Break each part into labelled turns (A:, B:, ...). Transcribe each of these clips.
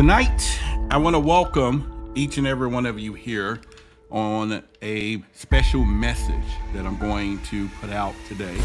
A: Tonight, I want to welcome each and every one of you here on a special message that I'm going to put out today.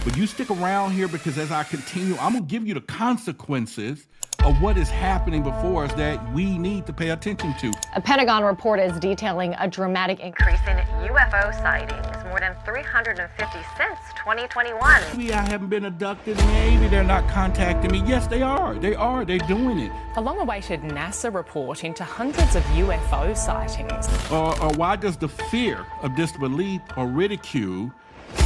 A: But you stick around here because as I continue, I'm going to give you the consequences of what is happening before us that we need to pay attention to.
B: A Pentagon report is detailing a dramatic increase in UFO sightings, more than 350 since 2021.
A: Maybe I haven't been abducted. Maybe they're not contacting me. Yes, they are. They're doing it.
C: A long-awaited NASA report into hundreds of UFO sightings.
A: Or why does the fear of disbelief or ridicule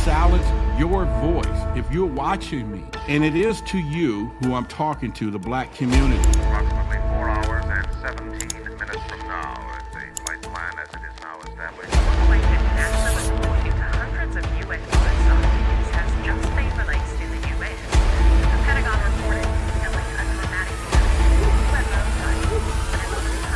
A: silence your voice if you're watching me? And it is to you who I'm talking to, the black community.
D: Approximately 4 hours and 17 minutes from now, the flight plan as it is now established.
C: Long-awaited NASA report into hundreds of UFO sightings has just been released in the US. The Pentagon reported detailing a dramatic increase in UFO sightings, more than 300.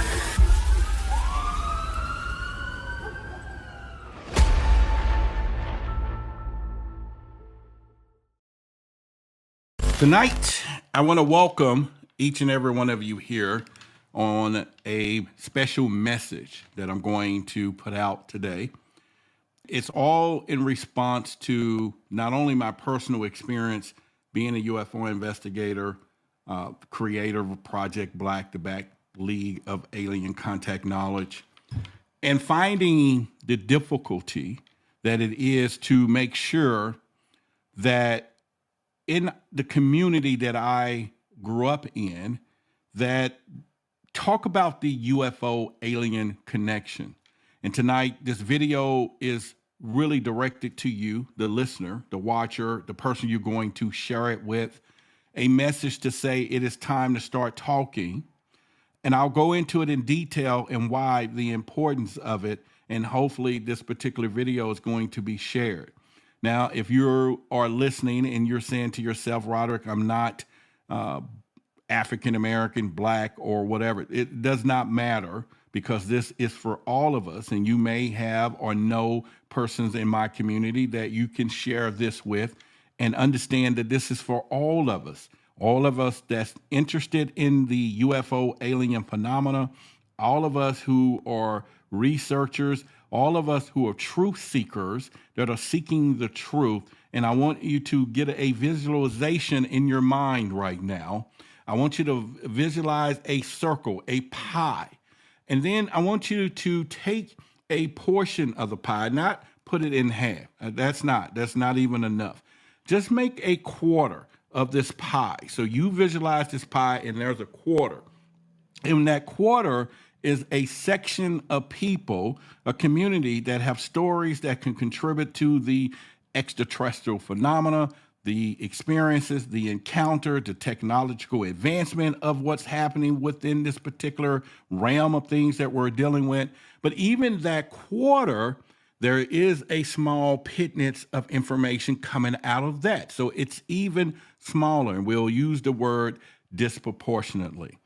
A: Tonight, I want to welcome each and every one of you here on a special message that I'm going to put out today. It's all in response to not only my personal experience being a UFO investigator, creator of Project Black, the Black League of Alien Contact Knowledge, and finding the difficulty that it is to make sure that in the community that I grew up in, that talk about the UFO alien connection. And tonight, this video is really directed to you, the listener, the watcher, the person you're going to share it with, a message to say it is time to start talking. And I'll go into it in detail and why, the importance of it, and hopefully this particular video is going to be shared. Now, if you are listening and you're saying to yourself, Roderick, I'm not African-American, black, or whatever, it does not matter because this is for all of us. And you may have or know persons in my community that you can share this with and understand that this is for all of us that's interested in the UFO alien phenomena, all of us who are researchers, all of us who are truth seekers that are seeking the truth. And I want you to get a visualization in your mind right now. I want you to visualize a circle, a pie. And then I want you to take a portion of the pie, not put it in half. That's not even enough. Just make a quarter of this pie. So you visualize this pie and there's a quarter. And that quarter is a section of people, a community that have stories that can contribute to the extraterrestrial phenomena, the experiences, the encounter, the technological advancement of what's happening within this particular realm of things that we're dealing with. But even that quarter, there is a small pittance of information coming out of that. So it's even smaller, and we'll use the word disproportionately.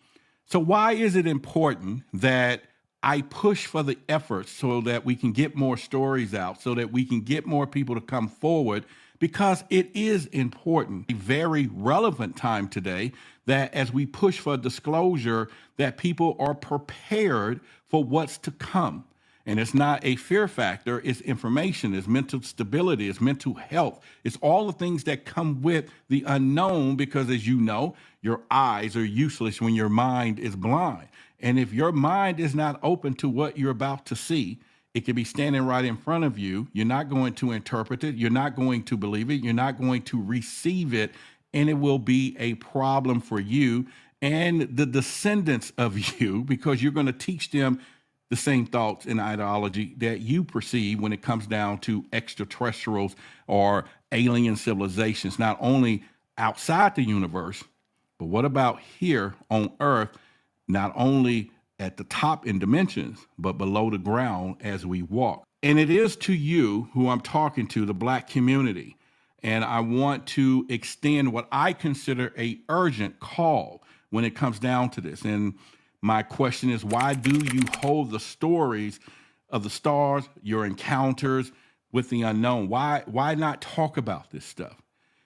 A: So why is it important that I push for the efforts so that we can get more stories out, so that we can get more people to come forward? Because it is important, a very relevant time today, that as we push for disclosure, that people are prepared for what's to come. And it's not a fear factor, it's information, it's mental stability, it's mental health. It's all the things that come with the unknown because, as you know, your eyes are useless when your mind is blind. And if your mind is not open to what you're about to see, it could be standing right in front of you. You're not going to interpret it. You're not going to believe it. You're not going to receive it. And it will be a problem for you and the descendants of you because you're going to teach them the same thoughts and ideology that you perceive when it comes down to extraterrestrials or alien civilizations, not only outside the universe, but what about here on Earth, not only at the top in dimensions, but below the ground as we walk. And it is to you who I'm talking to, the black community. And I want to extend what I consider a urgent call when it comes down to this. And my question is, why do you hold the stories of the stars, your encounters with the unknown? Why not talk about this stuff?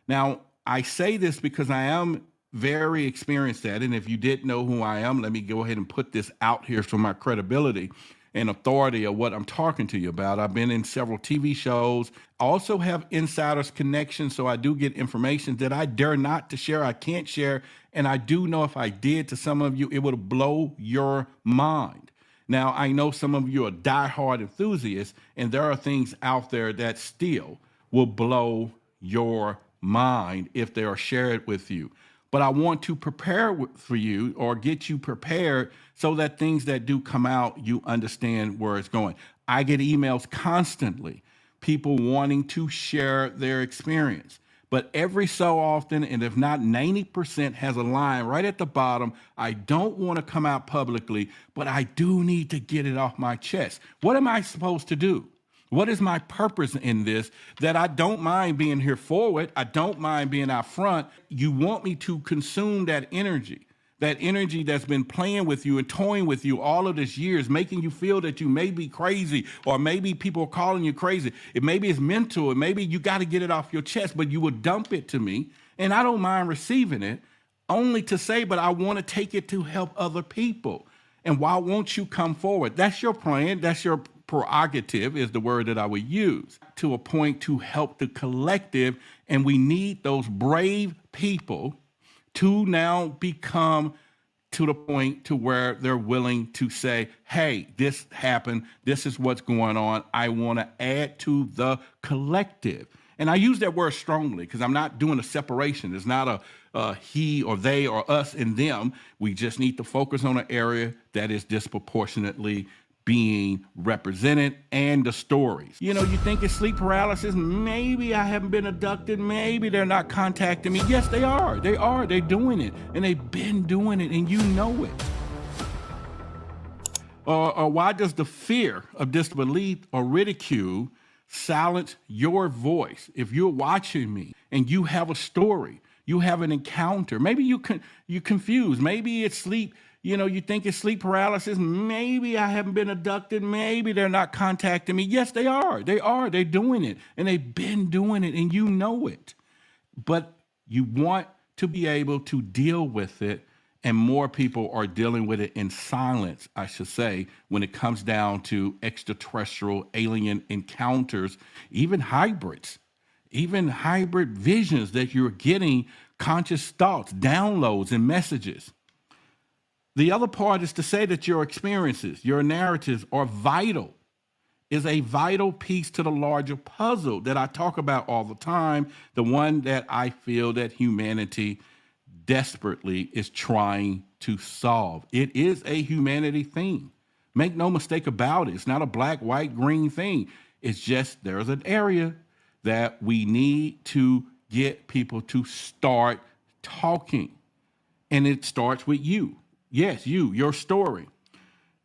A: Now, I say this because I am very experienced at it. And if you didn't know who I am, let me go ahead and put this out here for my credibility and authority of what I'm talking to you about. I've been in several TV shows. I also have insiders connections, so I do get information that I dare not to share. I can't share, and I do know if I did to some of you, it would blow your mind. Now, I know some of you are diehard enthusiasts, and there are things out there that still will blow your mind if they are shared with you. But I want to prepare for you or get you prepared so that things that do come out, you understand where it's going. I get emails constantly, people wanting to share their experience. But every so often, and if not 90%, has a line right at the bottom. I don't want to come out publicly, but I do need to get it off my chest. What am I supposed to do? What is my purpose in this? That I don't mind being here forward. I don't mind being out front. You want me to consume that energy that's been playing with you and toying with you all of this years, making you feel that you may be crazy, or maybe people are calling you crazy. Maybe it's mental, and maybe you got to get it off your chest, but you will dump it to me, and I don't mind receiving it, only to say, but I want to take it to help other people. And why won't you come forward? That's your plan. That's your prerogative, is the word that I would use, to a point to help the collective. And we need those brave people to now become to the point to where they're willing to say, hey, this happened. This is what's going on. I want to add to the collective. And I use that word strongly because I'm not doing a separation. It's not a he or they or us and them. We just need to focus on an area that is disproportionately being represented, and the stories. You know, you think it's sleep paralysis. Maybe I haven't been abducted. Maybe they're not contacting me. Yes, they are. They are. They're doing it. And they've been doing it, and you know it. Or why does the fear of disbelief or ridicule silence your voice? If you're watching me and you have a story, you have an encounter, maybe you're confused. Maybe it's sleep. You know, you think it's sleep paralysis. Maybe I haven't been abducted. Maybe they're not contacting me. Yes, they are. They are. They're doing it. And they've been doing it, and you know it. But you want to be able to deal with it, and more people are dealing with it in silence, I should say, when it comes down to extraterrestrial alien encounters, even hybrids, even hybrid visions that you're getting, conscious thoughts, downloads, and messages. The other part is to say that your experiences, your narratives are vital, is a vital piece to the larger puzzle that I talk about all the time, the one that I feel that humanity desperately is trying to solve. It is a humanity thing. Make no mistake about it. It's not a black, white, green thing. It's just there's an area that we need to get people to start talking. And it starts with you. Yes, your story.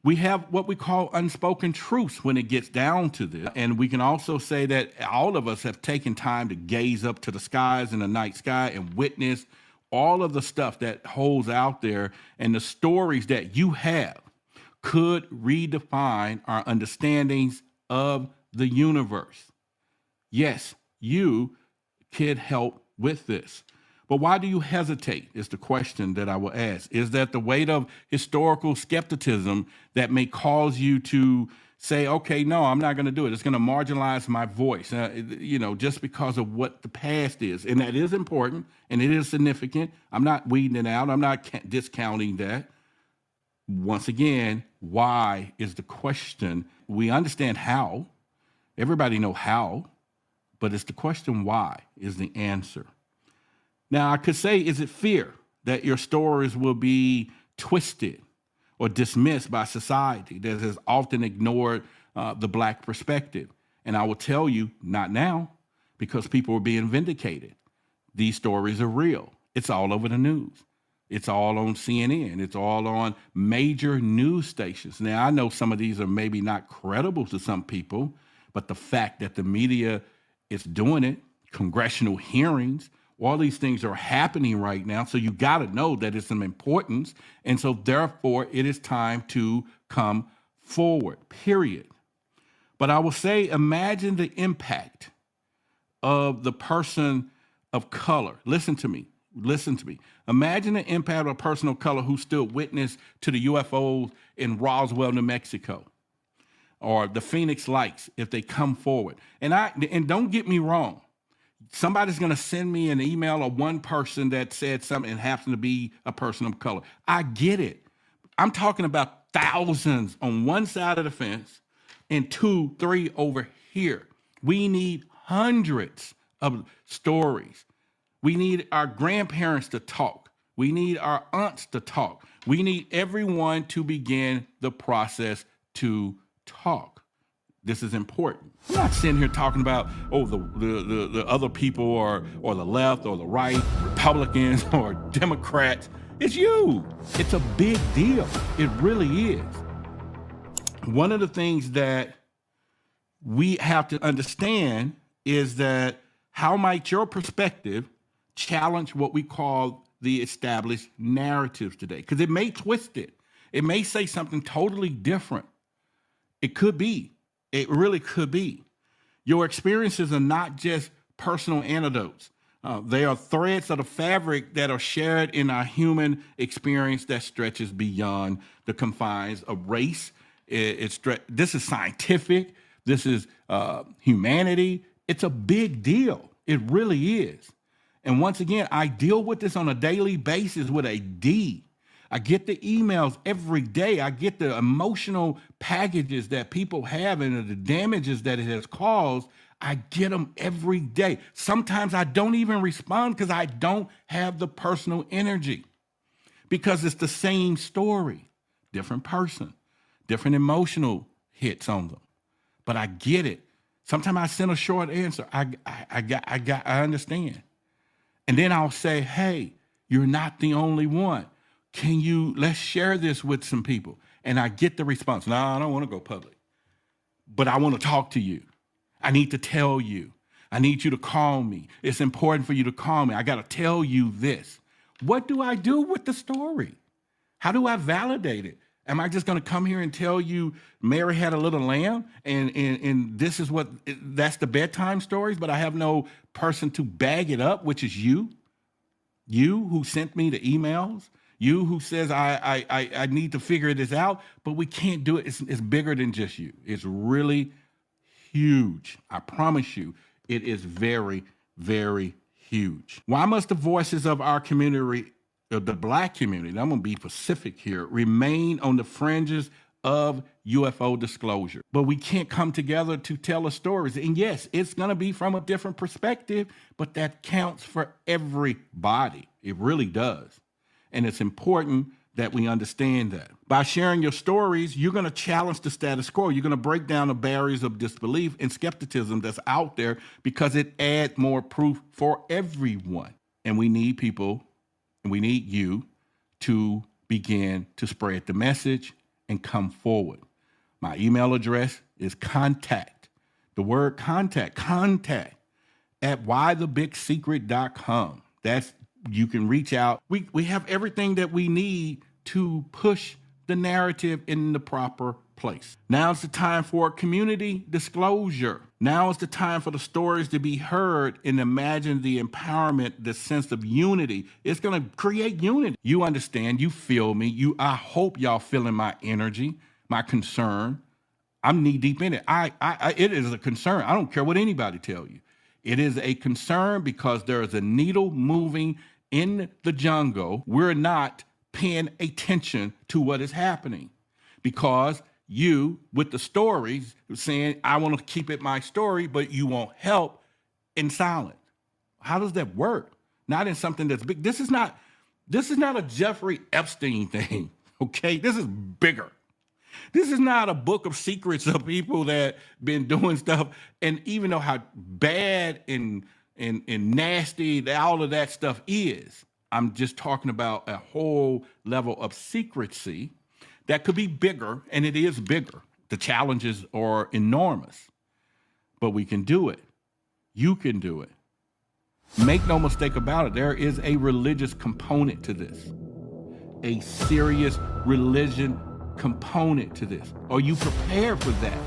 A: We have what we call unspoken truths when it gets down to this. And we can also say that all of us have taken time to gaze up to the skies in the night sky and witness all of the stuff that holds out there, and the stories that you have could redefine our understandings of the universe. Yes, you could help with this. But why do you hesitate is the question that I will ask. Is that the weight of historical skepticism that may cause you to say, okay, no, I'm not going to do it. It's going to marginalize my voice, just because of what the past is. And that is important, and it is significant. I'm not weeding it out. I'm not discounting that. Once again, why is the question. We understand how. Everybody know how. But it's the question why is the answer. Now, I could say, is it fear that your stories will be twisted or dismissed by society that has often ignored the Black perspective? And I will tell you, not now, because people are being vindicated. These stories are real. It's all over the news. It's all on CNN. It's all on major news stations. Now, I know some of these are maybe not credible to some people, but the fact that the media is doing it, congressional hearings, all these things are happening right now. So you got to know that it's some importance. And so therefore, it is time to come forward, period. But I will say, imagine the impact of the person of color. Listen to me. Listen to me. Imagine the impact of a person of color who stood witness to the UFOs in Roswell, New Mexico, or the Phoenix Lights if they come forward. And don't get me wrong. Somebody's going to send me an email of one person that said something and happens to be a person of color. I get it. I'm talking about thousands on one side of the fence and 2, 3 over here. We need hundreds of stories. We need our grandparents to talk. We need our aunts to talk. We need everyone to begin the process to talk. This is important. I'm not sitting here talking about, the other people or the left or the right, Republicans or Democrats. It's you. It's a big deal. It really is. One of the things that we have to understand is that how might your perspective challenge what we call the established narratives today? Because it may twist it. It may say something totally different. It could be. It really could be. Your experiences are not just personal anecdotes. They are threads of the fabric that are shared in our human experience that stretches beyond the confines of race. This is scientific. This is humanity. It's a big deal. It really is. And once again, I deal with this on a daily basis with a D. I get the emails every day. I get the emotional packages that people have and the damages that it has caused. I get them every day. Sometimes I don't even respond because I don't have the personal energy, because it's the same story, different person, different emotional hits on them. But I get it. Sometimes I send a short answer. I understand. And then I'll say, hey, you're not the only one. Let's share this with some people. And I get the response. No, I don't want to go public, but I want to talk to you. I need to tell you. I need you to call me. It's important for you to call me. I got to tell you this. What do I do with the story? How do I validate it? Am I just going to come here and tell you Mary had a little lamb and this is that's the bedtime stories, but I have no person to bag it up, which is you? You who sent me the emails? You who says I need to figure this out, but we can't do it. It's bigger than just you. It's really huge. I promise you, it is very, very huge. Why must the voices of our community, of the Black community, and I'm going to be specific here, remain on the fringes of UFO disclosure? But we can't come together to tell the stories. And yes, it's going to be from a different perspective, but that counts for everybody. It really does. And it's important that we understand that. By sharing your stories, you're going to challenge the status quo. You're going to break down the barriers of disbelief and skepticism that's out there, because it adds more proof for everyone. And we need people, and we need you to begin to spread the message and come forward. My email address is contact at whythebigsecret.com. You can reach out. We have everything that we need to push the narrative in the proper place. Now is the time for community disclosure. Now is the time for the stories to be heard, and imagine the empowerment, the sense of unity. It's going to create unity. You understand, you feel me. I hope y'all feeling my energy, my concern. I'm knee deep in it. It is a concern. I don't care what anybody tell you. It is a concern because there is a needle moving in the jungle. We're not paying attention to what is happening because you, with the stories, saying, I want to keep it my story, but you won't help in silence. How does that work? Not in something that's big. This is not a Jeffrey Epstein thing, okay? This is bigger. This is not a book of secrets of people that been doing stuff. And even though how bad and nasty all of that stuff is, I'm just talking about a whole level of secrecy that could be bigger, and it is bigger. The challenges are enormous, but we can do it. You can do it. Make no mistake about it. There is a religious component to this, a serious religion component to this. Are you prepared for that?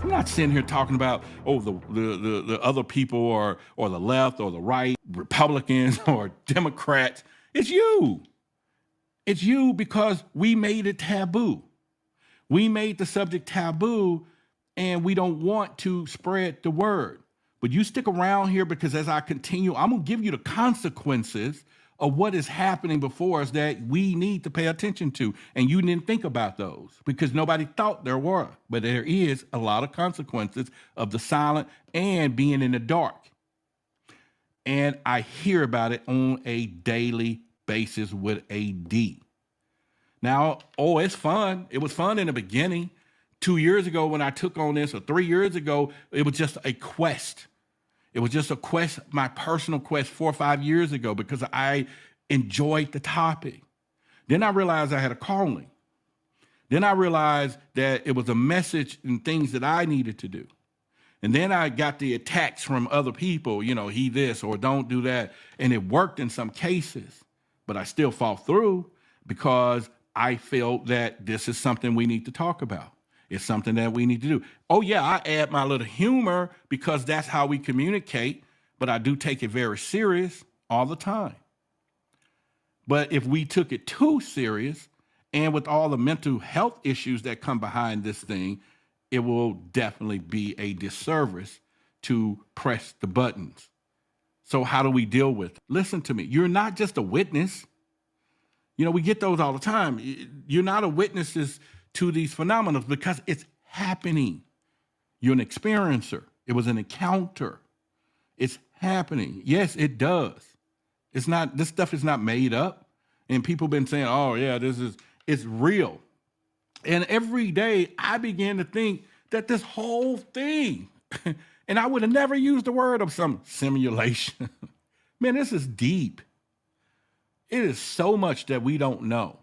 A: I'm not sitting here talking about, oh, the other people or the left or the right, Republicans or Democrats. It's you. It's you because we made it taboo. We made the subject taboo and we don't want to spread the word. But you stick around here because as I continue, I'm going to give you the consequences of what is happening before us that we need to pay attention to. And you didn't think about those because nobody thought there were. But there is a lot of consequences of the silent and being in the dark. And I hear about it on a daily basis with a D. Now, oh, it's fun. It was fun in the beginning. 2 years ago when I took on this, or 3 years ago, it was just a quest. It was just a quest, my personal quest 4 or 5 years ago because I enjoyed the topic. Then I realized I had a calling. Then I realized that it was a message and things that I needed to do. And then I got the attacks from other people, you know, he this or don't do that. And it worked in some cases, but I still fought through because I felt that this is something we need to talk about. It's something that we need to do. Oh, yeah, I add my little humor because that's how we communicate, but I do take it very serious all the time. But if we took it too serious, and with all the mental health issues that come behind this thing, it will definitely be a disservice to press the buttons. So how do we deal with it? Listen to me. You're not just a witness. You know, we get those all the time. You're not a witness to these phenomena because it's happening. You're an experiencer. It was an encounter. It's happening. Yes, it does. It's not, this stuff is not made up. And people been saying, oh yeah, it's real. And every day I began to think that this whole thing, and I would have never used the word of some simulation. Man, this is deep. It is so much that we don't know.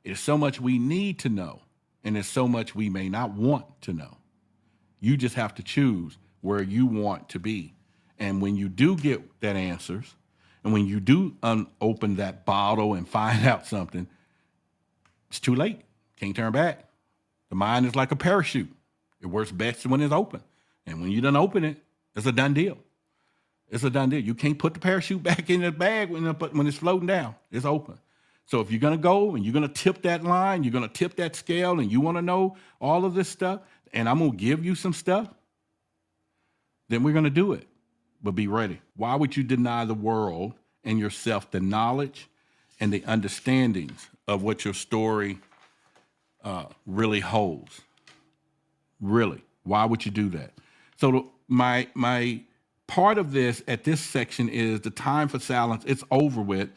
A: It's so much we need to know. And there's so much we may not want to know. You just have to choose where you want to be. And when you do get that answers, and when you do open that bottle and find out something, it's too late. Can't turn back. The mind is like a parachute. It works best when it's open. And when you done open it, it's a done deal. It's a done deal. You can't put the parachute back in the bag when it's floating down. It's open. So if you're going to go and you're going to tip that line, you're going to tip that scale, and you want to know all of this stuff, and I'm going to give you some stuff, then we're going to do it. But be ready. Why would you deny the world and yourself the knowledge and the understandings of what your story really holds? Really. Why would you do that? So my part of this at this section is the time for silence. It's over with.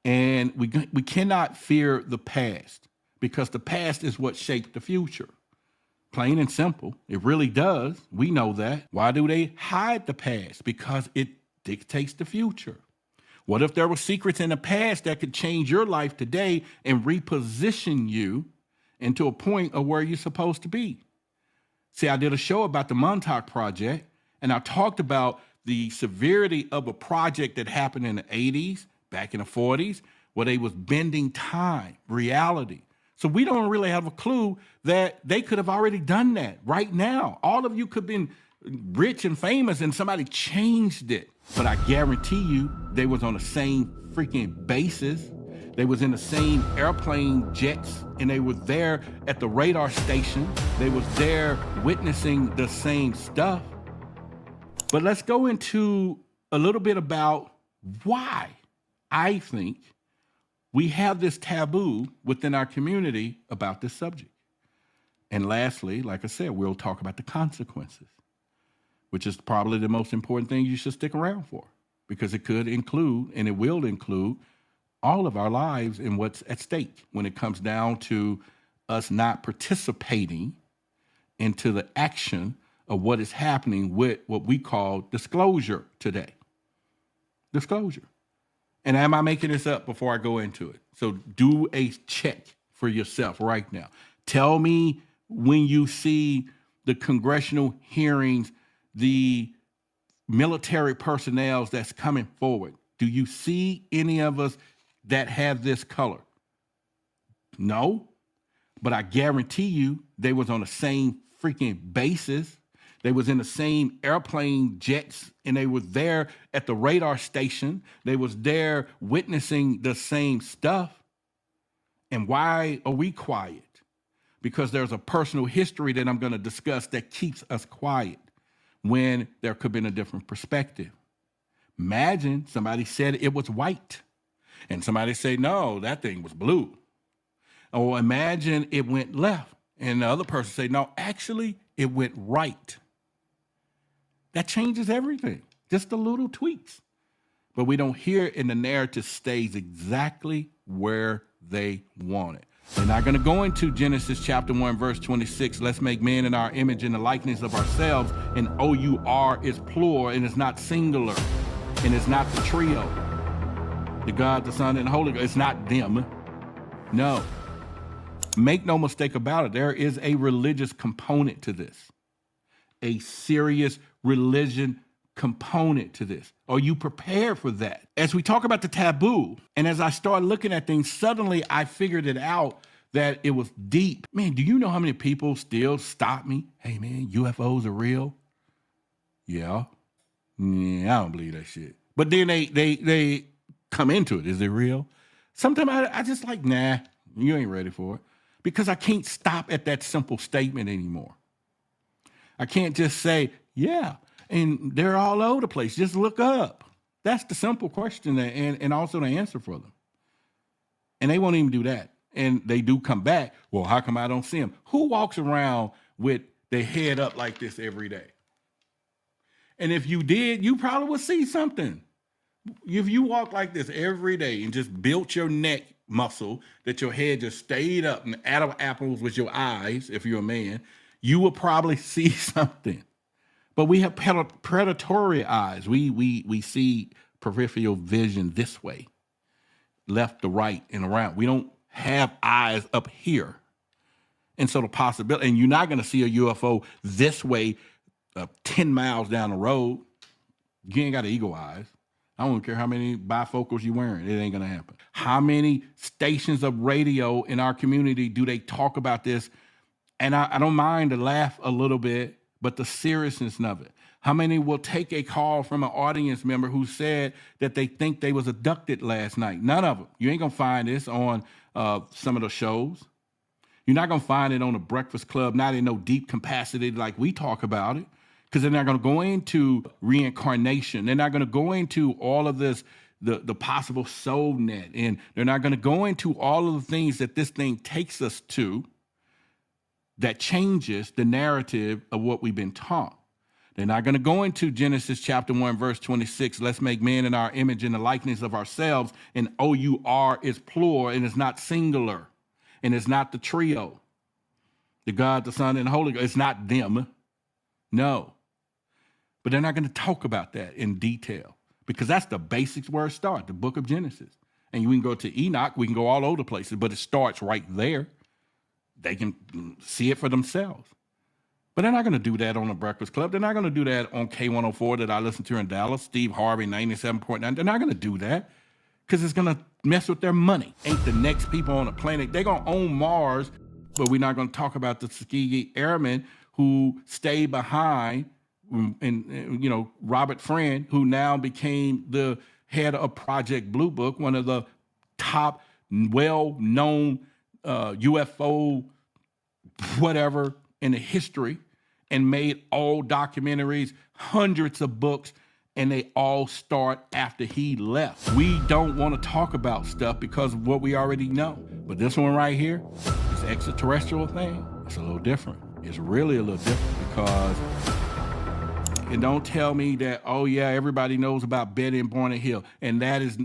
A: And we cannot fear the past because the past is what shaped the future. Plain and simple. It really does. We know that. Why do they hide the past? Because it dictates the future. What if there were secrets in the past that could change your life today and reposition you into a point of where you're supposed to be? See, I did a show about the Montauk Project, and I talked about the severity of a project that happened in the 80s, back in the 40s, where they was bending time, reality. So we don't really have a clue that they could have already done that right now. All of you could have been rich and famous and somebody changed it. But I guarantee you they was on the same freaking bases. They was in the same airplane jets, and they were there at the radar station. They was there witnessing the same stuff. But let's go into a little bit about why I think we have this taboo within our community about this subject. And lastly, like I said, we'll talk about the consequences, which is probably the most important thing you should stick around for, because it could include, and it will include, all of our lives and what's at stake when it comes down to us not participating into the action of what is happening with what we call disclosure today. Disclosure. And am I making this up before I go into it? So do a check for yourself right now. Tell me when you see the congressional hearings, the military personnel that's coming forward. Do you see any of us that have this color? No, but I guarantee you they was on the same freaking basis. They was in the same airplane jets, and they was there at the radar station. They was there witnessing the same stuff. And why are we quiet? Because there's a personal history that I'm going to discuss that keeps us quiet when there could have been a different perspective. Imagine somebody said it was white, and somebody say, no, that thing was blue. Or imagine it went left, and the other person say, no, actually, it went right. That changes everything, just the little tweaks. But we don't hear it, and the narrative stays exactly where they want it. They're not going to go into Genesis chapter 1, verse 26. Let's make man in our image and the likeness of ourselves. And O-U-R is plural, and it's not singular. And it's not the trio. The God, the Son, and the Holy Ghost. It's not them. No. Make no mistake about it. There is a religious component to this. A serious religion component to this. Are you prepared for that? As we talk about the taboo, and as I started looking at things, suddenly I figured it out that it was deep. Man, do you know how many people still stop me? Hey man, UFOs are real? Yeah. Yeah, I don't believe that shit. But then they come into it. Is it real? Sometimes I just like, nah, you ain't ready for it. Because I can't stop at that simple statement anymore. I can't just say, yeah, and they're all over the place. Just look up. That's the simple question and also the answer for them. And they won't even do that. And they do come back. Well, how come I don't see them? Who walks around with their head up like this every day? And if you did, you probably would see something. If you walk like this every day and just built your neck muscle, that your head just stayed up and Adam apples with your eyes, if you're a man, you will probably see something. But we have predatory eyes. We see peripheral vision this way, left to right and around. We don't have eyes up here. And so the possibility, and you're not going to see a UFO this way 10 miles down the road. You ain't got eagle eyes. I don't care how many bifocals you're wearing. It ain't going to happen. How many stations of radio in our community do they talk about this? And I don't mind to laugh a little bit, but the seriousness of it. How many will take a call from an audience member who said that they think they was abducted last night? None of them. You ain't going to find this on some of the shows. You're not going to find it on the Breakfast Club, not in no deep capacity like we talk about it, because they're not going to go into reincarnation. They're not going to go into all of this, the possible soul net, and they're not going to go into all of the things that this thing takes us to that changes the narrative of what we've been taught. They're not going to go into Genesis chapter 1, verse 26. Let's make man in our image and the likeness of ourselves. And O-U-R is plural, and it's not singular. And it's not the trio. The God, the Son, and the Holy Ghost. It's not them. No. But they're not going to talk about that in detail, because that's the basics where it starts, the book of Genesis. And we can go to Enoch. We can go all over the places, but it starts right there. They can see it for themselves. But they're not going to do that on the Breakfast Club. They're not going to do that on K104 that I listen to in Dallas, Steve Harvey, 97.9. They're not going to do that because it's going to mess with their money. Ain't the next people on the planet. They're going to own Mars, but we're not going to talk about the Tuskegee Airmen who stayed behind, and you know, Robert Friend, who now became the head of Project Blue Book, one of the top well-known UFO whatever in the history, and made all documentaries, hundreds of books, and they all start after he left. We don't want to talk about stuff because of what we already know. But this one right here, this extraterrestrial thing, it's a little different. It's really a little different because and don't tell me that, oh yeah, everybody knows about Betty and Barney Hill. And that is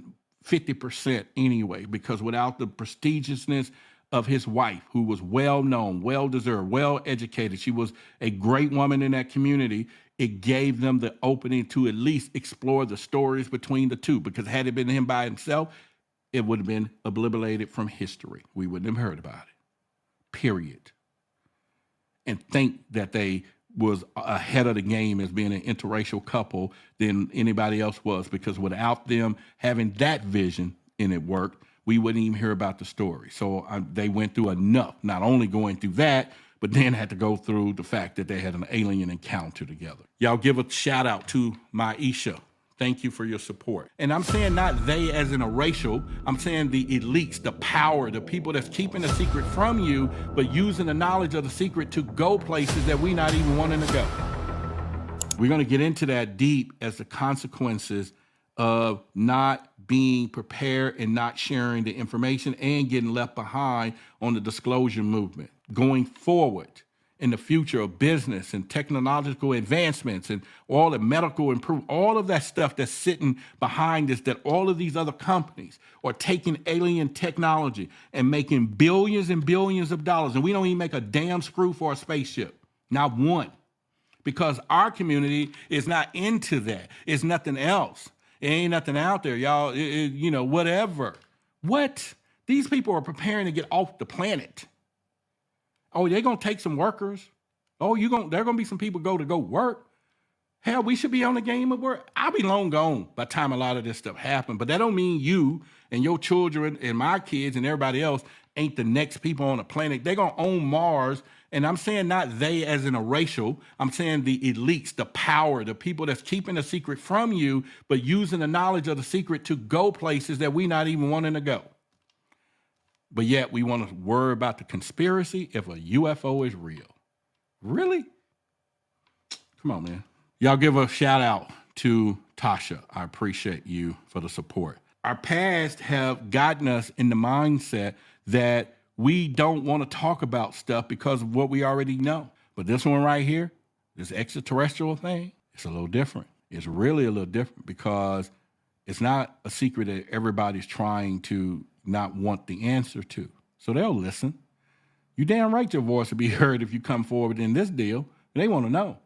A: 50% anyway, because without the prestigiousness of his wife, who was well-known, well-deserved, well-educated, she was a great woman in that community, it gave them the opening to at least explore the stories between the two, because had it been him by himself, it would have been obliterated from history. We wouldn't have heard about it, period. And think that they was ahead of the game as being an interracial couple than anybody else was, because without them having that vision and it worked, we wouldn't even hear about the story. So they went through enough, not only going through that, but then had to go through the fact that they had an alien encounter together. Y'all give a shout out to my Isha. Thank you for your support. And I'm saying not they as in a racial, I'm saying the elites, the power, the people that's keeping the secret from you, but using the knowledge of the secret to go places that we not even wanting to go. We're gonna get into that deep as the consequences of not being prepared and not sharing the information and getting left behind on the disclosure movement. Going forward in the future of business and technological advancements and all the medical improvement, all of that stuff that's sitting behind this, that all of these other companies are taking alien technology and making billions and billions of dollars. And we don't even make a damn screw for a spaceship, not one, because our community is not into that. It's nothing else. It ain't nothing out there, y'all. Whatever. What? These people are preparing to get off the planet. Oh, they're going to take some workers. Oh, there are going to be some people go work. Hell, we should be on the game of work. I'll be long gone by the time a lot of this stuff happens. But that don't mean you and your children and my kids and everybody else ain't the next people on the planet. They're going to own Mars. And I'm saying not they as in a racial. I'm saying the elites, the power, the people that's keeping the secret from you, but using the knowledge of the secret to go places that we not even wanting to go. But yet we want to worry about the conspiracy if a UFO is real. Really? Come on, man. Y'all give a shout out to Tasha. I appreciate you for the support. Our past have gotten us in the mindset that we don't want to talk about stuff because of what we already know. But this one right here, this extraterrestrial thing, it's a little different. It's really a little different because it's not a secret that everybody's trying to not want the answer to. So they'll listen. You damn right your voice will be heard if you come forward in this deal. They want to know.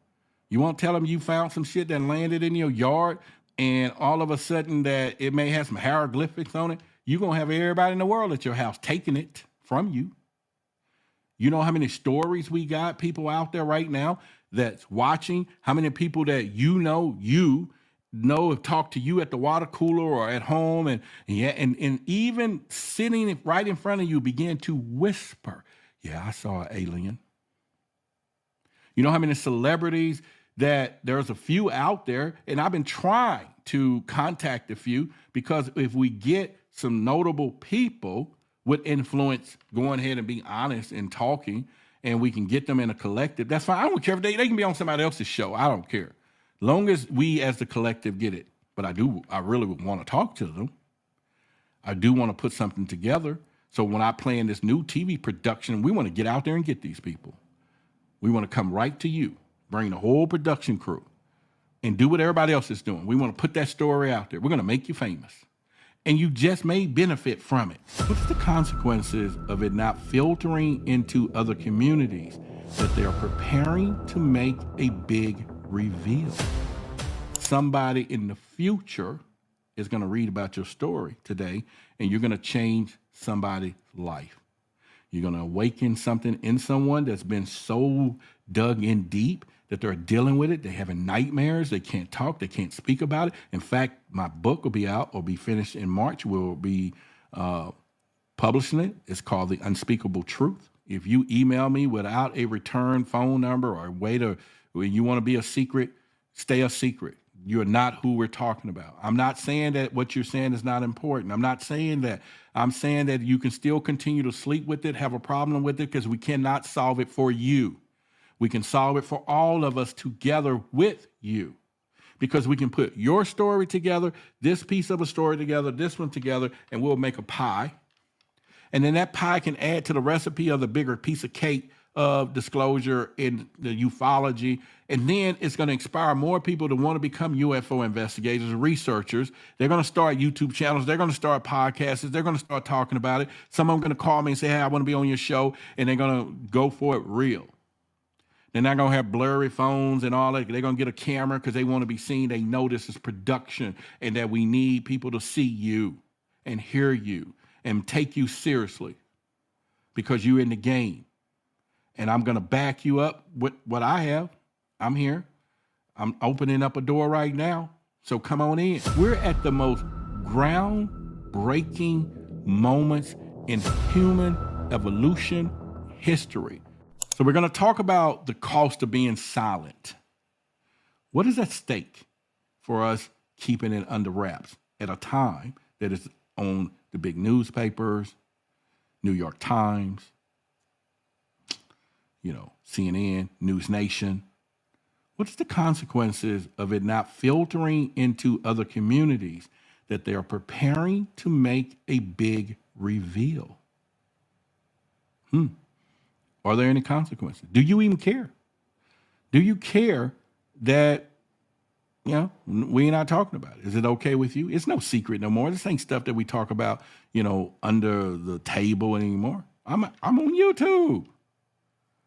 A: You won't tell them you found some shit that landed in your yard and all of a sudden that it may have some hieroglyphics on it. You're going to have everybody in the world at your house taking it from you. You know how many stories we got, people out there right now that's watching, how many people that you know have talked to you at the water cooler or at home and even sitting right in front of you begin to whisper, yeah, I saw an alien. You know how many celebrities that there's a few out there, and I've been trying to contact a few because if we get some notable people with influence going ahead and being honest and talking and we can get them in a collective, that's fine. I don't care if they can be on somebody else's show. I don't care. Long as we as the collective get it. But I really would want to talk to them. I do want to put something together. So when I plan this new TV production, we want to get out there and get these people. We want to come right to you, bring the whole production crew, and do what everybody else is doing. We want to put that story out there. We're going to make you famous. And you just may benefit from it. What's the consequences of it not filtering into other communities that they're preparing to make a big reveal? Somebody in the future is going to read about your story today, and you're going to change somebody's life. You're going to awaken something in someone that's been so dug in deep that they're dealing with it. They're having nightmares. They can't talk. They can't speak about it. In fact, my book will be out or be finished in March. We'll be publishing it. It's called The Unspeakable Truth. If you email me without a return phone number or a way to, when you want to be a secret, stay a secret. You're not who we're talking about. I'm not saying that what you're saying is not important. I'm not saying that. I'm saying that you can still continue to sleep with it, have a problem with it, because we cannot solve it for you. We can solve it for all of us together with you, because we can put your story together, this piece of a story together, this one together, and we'll make a pie. And then that pie can add to the recipe of the bigger piece of cake of disclosure in the ufology. And then it's going to inspire more people to want to become UFO investigators, researchers. They're going to start YouTube channels. They're going to start podcasts. They're going to start talking about it. Some of them are going to call me and say, hey, I want to be on your show. And they're going to go for it real. They're not going to have blurry phones and all that. They're going to get a camera because they want to be seen. They know this is production and that we need people to see you and hear you and take you seriously because you're in the game. And I'm going to back you up with what I have. I'm here. I'm opening up a door right now. So come on in. We're at the most groundbreaking moments in human evolution history. So we're going to talk about the cost of being silent. What is at stake for us keeping it under wraps at a time that is on the big newspapers, New York Times, CNN, News Nation? What's the consequences of it not filtering into other communities that they are preparing to make a big reveal? Are there any consequences? Do you even care? Do you care that, we're not talking about it? Is it okay with you? It's no secret no more. This ain't stuff that we talk about, under the table anymore. I'm on YouTube.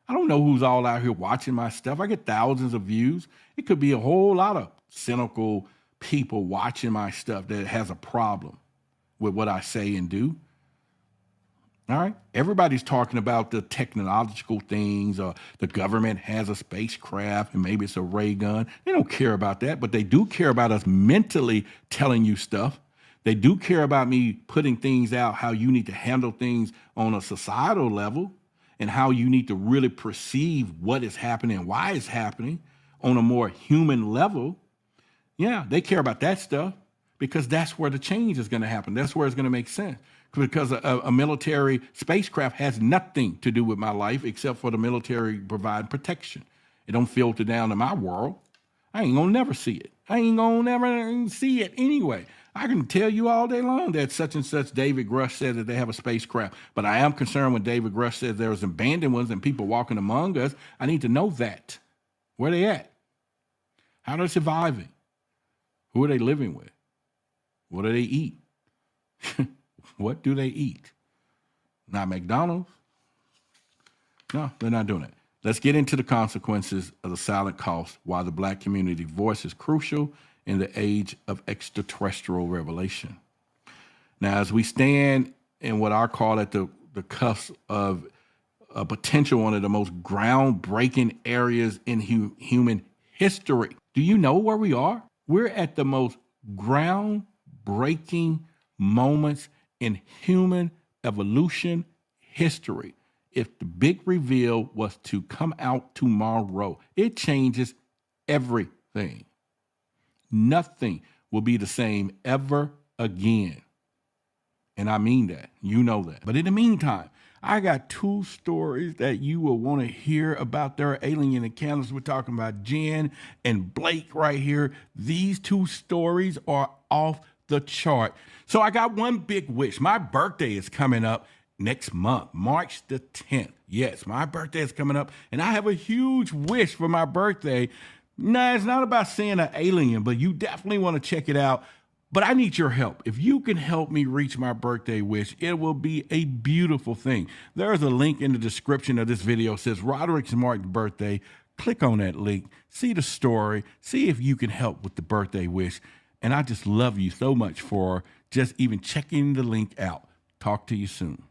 A: I don't know who's all out here watching my stuff. I get thousands of views. It could be a whole lot of cynical people watching my stuff that has a problem with what I say and do. All right. Everybody's talking about the technological things, or the government has a spacecraft and maybe it's a ray gun. They don't care about that, but they do care about us mentally telling you stuff. They do care about me putting things out, how you need to handle things on a societal level and how you need to really perceive what is happening, why it's happening on a more human level. Yeah, they care about that stuff because that's where the change is going to happen. That's where it's going to make sense. Because a military spacecraft has nothing to do with my life except for the military provide protection. It don't filter down to my world. I ain't gonna never see it. I ain't gonna never see it anyway. I can tell you all day long that such and such David Grush said that they have a spacecraft, but I am concerned when David Grush says there's abandoned ones and people walking among us. I need to know that. Where they at? How they're surviving? Who are they living with? What do they eat? What do they eat? Not McDonald's. No, they're not doing it. Let's get into the consequences of the silent cost, why the Black community voice is crucial in the age of extraterrestrial revelation. Now, as we stand in what I call at the cusp of a potential one of the most groundbreaking areas in human history, do you know where we are? We're at the most groundbreaking moments in human evolution history. If the big reveal was to come out tomorrow, it changes everything. Nothing will be the same ever again. And I mean that. You know that. But in the meantime, I got two stories that you will want to hear about their alien encounters. We're talking about Jen and Blake right here. These two stories are off the chart. So I got one big wish. My birthday is coming up next month, March the 10th. Yes, my birthday is coming up, and I have a huge wish for my birthday. No, it's not about seeing an alien, but you definitely want to check it out. But I need your help. If you can help me reach my birthday wish, it will be a beautiful thing. There's a link in the description of this video that says Roderick Martin's birthday. Click on that link, see the story, see if you can help with the birthday wish. And I just love you so much for just even checking the link out. Talk to you soon.